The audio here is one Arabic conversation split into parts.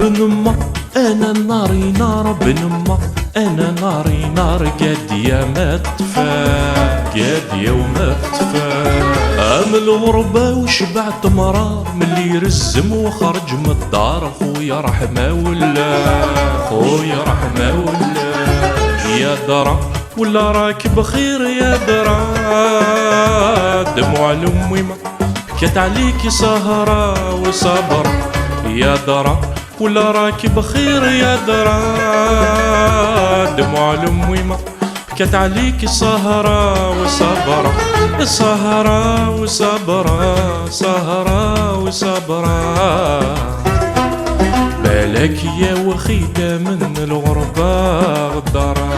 ابن ما انا ناري نار، ابن ما انا ناري نار، قد يا ما تطفى قد يوم تطفى. من الغربة وشبعت مرار، من اللي يرزم وخرج من الدار، خويا رحمة ولا خويا رحمة ولا. يا درا ولا راك بخير يا درا، دموع الأمي ما بكت عليكي سهرة وصبر. يا درا ولا راك بخير يا درا، دموع الأمي ما بكت عليكي سهرة وصبرة. سهرة وصبرة سهرة وصبرة، بالك يا وخيدة من الغربة غدارة.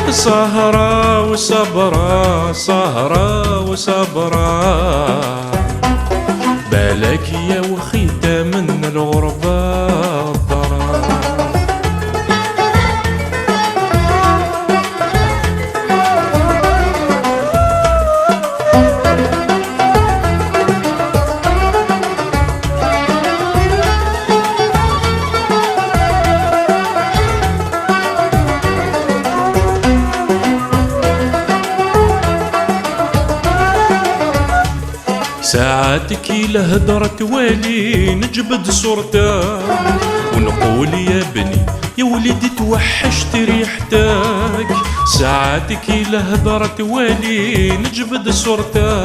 سهرة وصبرة سهرة وصبرة، بالك يا وخيدة من الغربة غدارة. ساعاتك لهدرة والي نجبد صورته، ونقول يا بني يا وليدي توحشت ريحتك. ساعاتك لهدرة والي نجبد صورته،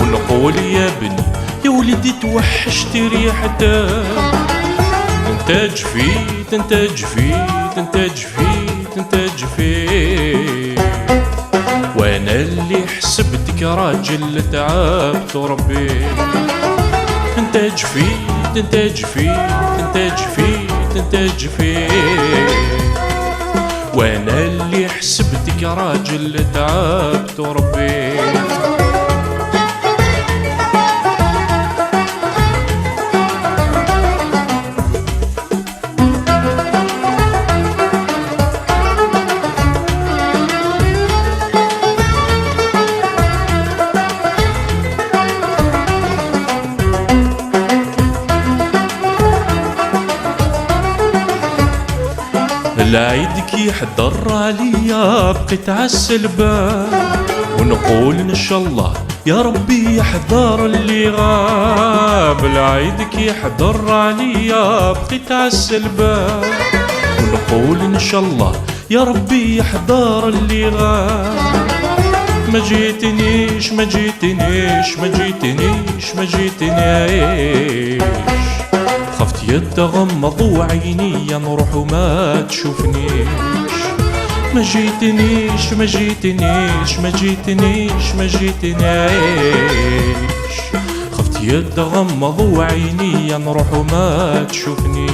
ونقول يا بني يا وليدي توحشت ريحتك. انت جفيت انت جفيت انت جفيت انت جفيت، وانا اللي حسبتك راجل تعبت وربيت. انت جفيت انت جفيت انت جفيت انت جفيت، وانا اللي حسبتك راجل تعبت وربيت. العيدك يحضر عليا بقيت عالسلبة، ونقول ان شاء الله يا ربي يحضر اللي غاب. العيدك يحضر عليا بقيت عالسلبة، ونقول ان شاء الله يا ربي يحضر اللي غاب. ما جيتنيش ما جيتنيش ما جيتنيش ما جيتنيش، خفت يتغمض وعيني نروح وما تشوفنيش. ما جيتنيش ما جيتنيش ما جيتنيش ما جيتنيش، خفت يتغمض وعيني نروح وما تشوفنيش.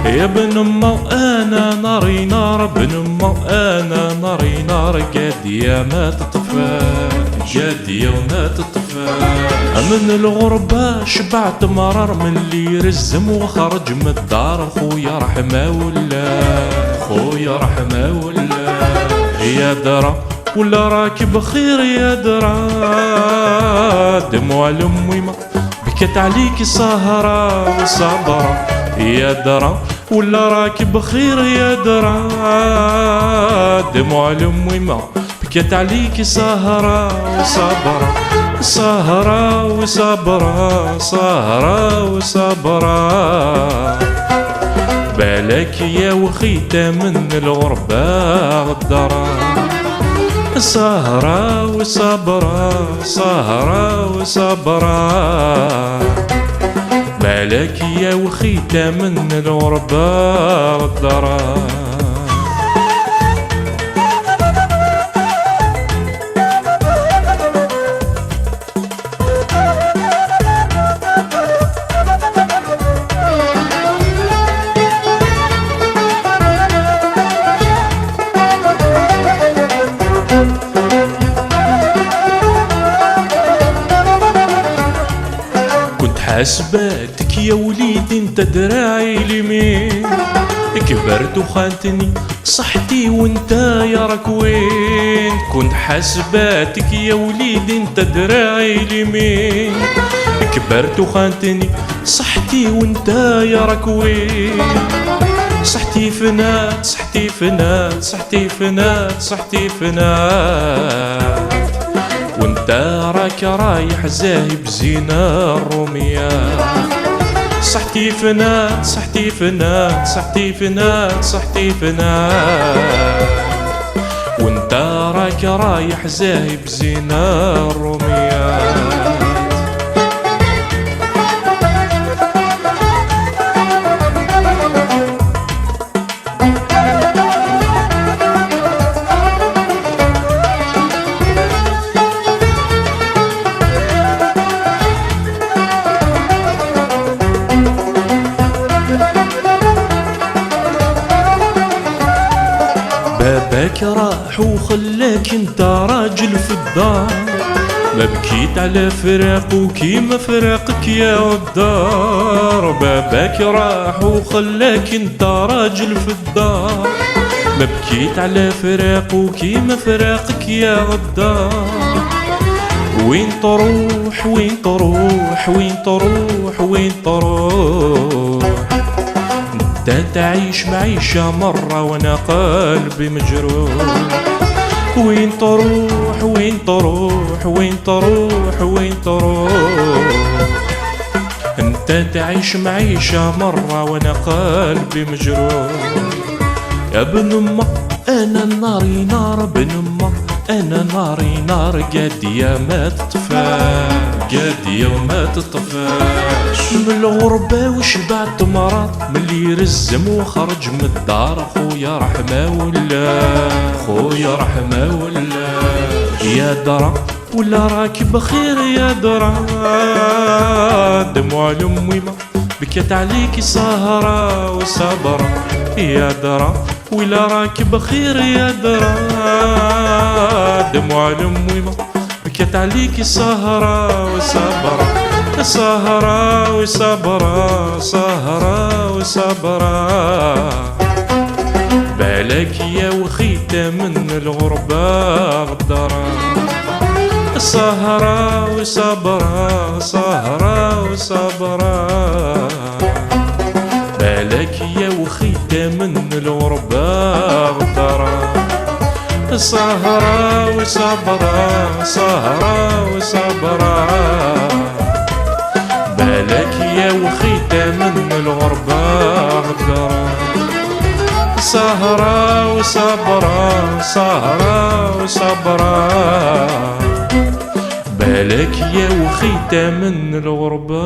يا ابن ما انا ناري نار، ابن ما انا ناري نار، قد يا ما تطفى قد يا ما تطفى. من الغربة شبعت مرار، من اللي يرزم وخرج من الدار، خويا رحمة ولا خويا رحمة ولا. يا درا ولا راك بخير يا درا، دموع الأمي ما بكت عليكي سهرة وصبرة. يا درا ولا راك بخير يا درا، دموع الأمي ما بكت عليكي سهرة وصبرة. سهرة وصبرة سهرة وصبرة، بالك يا وخيتة من الغربة غدارة. سهرة وصبرة سهرة وصبرة، بالك يا وخيتة من الغربة غدارة. حسباتك يا وليدي انت دراعي اليمين، كبرت وخانتني صحتي وانت يا راك وين. كنت حسباتك يا وليدي انت دراعي اليمين، كبرت وخانتني صحتي وانت يا راك وين. صحتي فنات صحتي فنات صحتي فنات صحتي فنات، وانت راك رايح زاهي بزينة الروميات. صحتي فنات صحتي فنات صحتي فنات صحتي فنات، وانت راك رايح زاهي بزينة الروميات. باباك راح وخلاك انت راجل في الدار، ما بكيت على فراق وكيما فراقك يا غدار. باباك راح وخلاك انت راجل في الدار، ما بكيت على فراق وكيما فراقك يا غدار. وين تروح وين تروح وين تروح وين تروح، انت تعيش معيشة مرة وانا قلبي مجروح. وين تروح وين تروح وين تروح وين تروح، انت تعيش معيشة مرة وانا قلبي مجروح. يا ابن امك انا ناري نار، ابن امك انا ناري نار، قادية ما تطفاش قادية وما تطفاش. من الغربة وشبعت مرض، ملي يرزم وخرج من الدار خويا رحمة ولا خويا رحمة ولا. يا درا ولا راكي بخير يا درا، دموع لأمي ما بكت عليكي سهرة وصبرة. يا درا ولا راكي بخير يا درا، دموع لأمي ما بكت عليكي سهرة وصبرة. سهرة وصبرة سهرة وصبرة، بالك يا وخيتة من الغربة غدرة. سهرة وصبرة سهرة وصبرة، بالك يا وخيتة من الغربة غدرة. سهرة وصبرة سهرة وصبرة، بالك يا وخيتة من الغربة غدرة. سهرة وصبرة سهرة وصبرة، بالك يا وخيتة من الغربة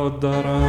غدرة.